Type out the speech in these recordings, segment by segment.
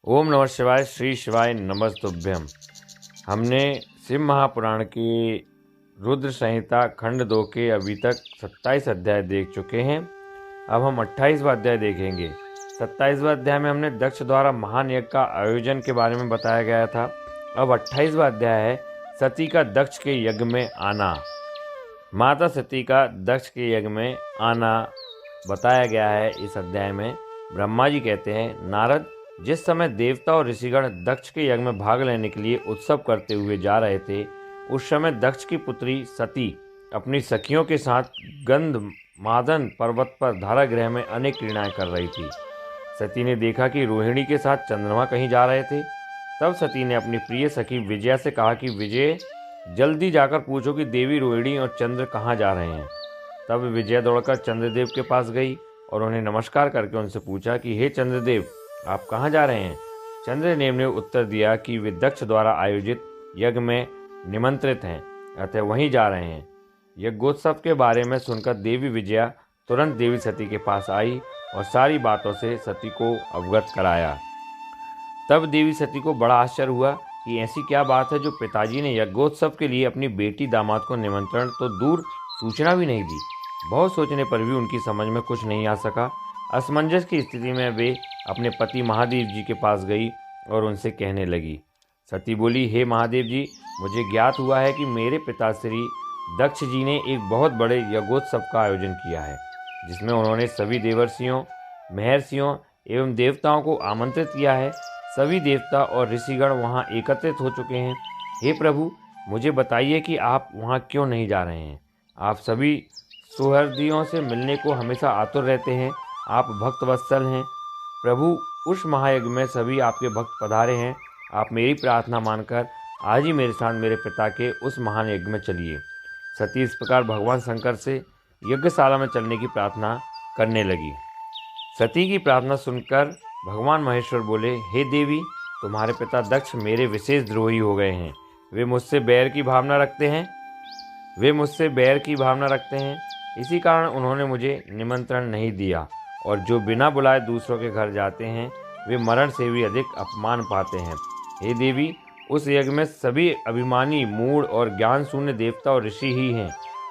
ओम नमः शिवाय, श्री शिवाय नमस्तुभ्यम। हमने शिव महापुराण की रुद्र संहिता खंड 2 के अभी तक 27 अध्याय देख चुके हैं। अब हम 28वां अध्याय देखेंगे। 27वां अध्याय में हमने दक्ष द्वारा महान यज्ञ का आयोजन के बारे में बताया गया था। अब 28वां अध्याय है सती का दक्ष के यज्ञ में आना। माता सती का दक्ष के यज्ञ में आना बताया गया है। इस अध्याय में ब्रह्मा जी कहते हैं, नारद, जिस समय देवता और ऋषिगण दक्ष के यज्ञ में भाग लेने के लिए उत्सव करते हुए जा रहे थे, उस समय दक्ष की पुत्री सती अपनी सखियों के साथ गंधमादन पर्वत पर धारागृह में अनेक क्रीड़ाएं कर रही थी। सती ने देखा कि रोहिणी के साथ चंद्रमा कहीं जा रहे थे। तब सती ने अपनी प्रिय सखी विजया से कहा कि विजय, जल्दी जाकर पूछो कि देवी रोहिणी और चंद्र कहाँ जा रहे हैं। तब विजया दौड़कर चंद्रदेव के पास गई और उन्हें नमस्कार करके उनसे पूछा कि हे चंद्रदेव, आप कहाँ जा रहे हैं। चंद्रदेव ने उत्तर दिया कि वे दक्ष द्वारा आयोजित यज्ञ में निमंत्रित हैं, अतः वहीं जा रहे हैं। यज्ञोत्सव के बारे में सुनकर देवी विजया तुरंत देवी सती के पास आई और सारी बातों से सती को अवगत कराया। तब देवी सती को बड़ा आश्चर्य हुआ कि ऐसी क्या बात है जो पिताजी ने यज्ञोत्सव के लिए अपनी बेटी दामाद को निमंत्रण तो दूर सूचना भी नहीं दी। बहुत सोचने पर भी उनकी समझ में कुछ नहीं आ सका। असमंजस की स्थिति में वे अपने पति महादेव जी के पास गई और उनसे कहने लगी। सती बोली, हे महादेव जी, मुझे ज्ञात हुआ है कि मेरे पिता श्री दक्ष जी ने एक बहुत बड़े यज्ञोत्सव का आयोजन किया है, जिसमें उन्होंने सभी देवर्षियों, महर्षियों एवं देवताओं को आमंत्रित किया है। सभी देवता और ऋषिगण वहां एकत्रित हो चुके हैं। हे प्रभु, मुझे बताइए कि आप वहां क्यों नहीं जा रहे हैं। आप सभी सुहृदियों से मिलने को हमेशा आतुर रहते हैं। आप भक्त वत्सल हैं। प्रभु, उस महायज्ञ में सभी आपके भक्त पधारे हैं। आप मेरी प्रार्थना मानकर आज ही मेरे साथ मेरे पिता के उस महान यज्ञ में चलिए। सती इस प्रकार भगवान शंकर से यज्ञशाला में चलने की प्रार्थना करने लगी। सती की प्रार्थना सुनकर भगवान महेश्वर बोले, हे देवी, तुम्हारे पिता दक्ष मेरे विशेष द्रोही हो गए हैं। वे मुझसे बैर की भावना रखते हैं। इसी कारण उन्होंने मुझे निमंत्रण नहीं दिया, और जो बिना बुलाए दूसरों के घर जाते हैं वे मरण से भी अधिक अपमान पाते हैं। हे देवी, उस यज्ञ में सभी अभिमानी, मूढ़ और ज्ञान शून्य देवता और ऋषि ही हैं।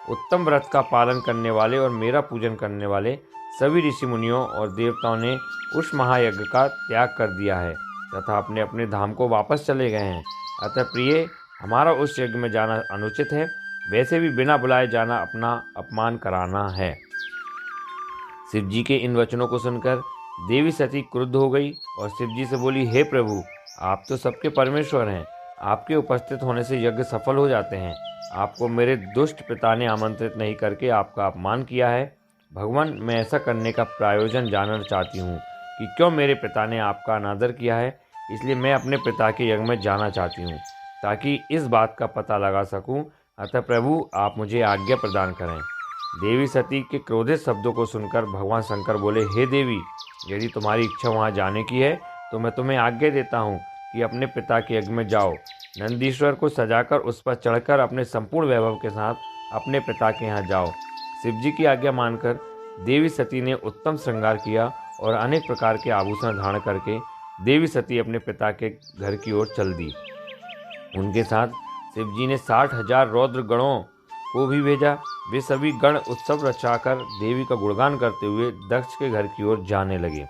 उत्तम व्रत का पालन करने वाले और मेरा पूजन करने वाले सभी ऋषि मुनियों और देवताओं ने उस महायज्ञ का त्याग कर दिया है तथा अपने अपने धाम को वापस चले गए हैं। अतः प्रिय, हमारा उस यज्ञ में जाना अनुचित है। वैसे भी बिना बुलाए जाना अपना अपमान कराना है। शिव जी के इन वचनों को सुनकर देवी सती क्रुद्ध हो गई और शिव जी से बोली, हे प्रभु, आप तो सबके परमेश्वर हैं। आपके उपस्थित होने से यज्ञ सफल हो जाते हैं। आपको मेरे दुष्ट पिता ने आमंत्रित नहीं करके आपका अपमान किया है। भगवान, मैं ऐसा करने का प्रयोजन जानना चाहती हूँ कि क्यों मेरे पिता ने आपका अनादर किया है। इसलिए मैं अपने पिता के यज्ञ में जाना चाहती हूँ, ताकि इस बात का पता लगा सकूँ। अतः प्रभु, आप मुझे आज्ञा प्रदान करें। देवी सती के क्रोधित शब्दों को सुनकर भगवान शंकर बोले, हे देवी, यदि तुम्हारी इच्छा वहां जाने की है तो मैं तुम्हें आज्ञा देता हूं कि अपने पिता के यज्ञ में जाओ। नंदीश्वर को सजाकर उस पर चढ़कर अपने संपूर्ण वैभव के साथ अपने पिता के यहाँ जाओ। शिव जी की आज्ञा मानकर देवी सती ने उत्तम श्रृंगार किया और अनेक प्रकार के आभूषण धारण करके देवी सती अपने पिता के घर की ओर चल दी। उनके साथ शिव जी ने 60,000 रौद्र गणों को भी भेजा। वे सभी गण उत्सव रचाकर देवी का गुणगान करते हुए दक्ष के घर की ओर जाने लगे।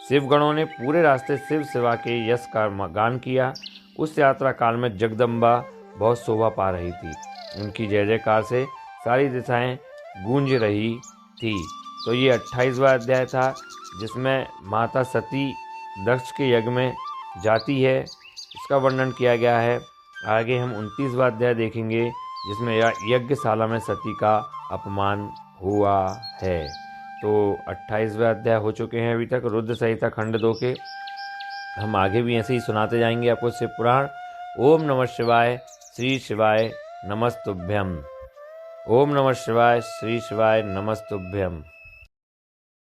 शिव गणों ने पूरे रास्ते शिव सेवा के यश का गान किया। उस यात्रा काल में जगदम्बा बहुत शोभा पा रही थी। उनकी जय जयकार से सारी दिशाएं गूंज रही थी। तो ये 28वां अध्याय था, जिसमें माता सती दक्ष के यज्ञ में जाती है, इसका वर्णन किया गया है। आगे हम 29वां अध्याय देखेंगे, जिसमें यज्ञशाला में सती का अपमान हुआ है। तो 28वां अध्याय हो चुके हैं अभी तक रुद्र संहिता खंड 2 के। हम आगे भी ऐसे ही सुनाते जाएंगे आपको शिव पुराण। ओम नमः शिवाय, श्री शिवाय नमस्तुभ्यम। ओम नमः शिवाय, श्री शिवाय नमस्तुभ्यम।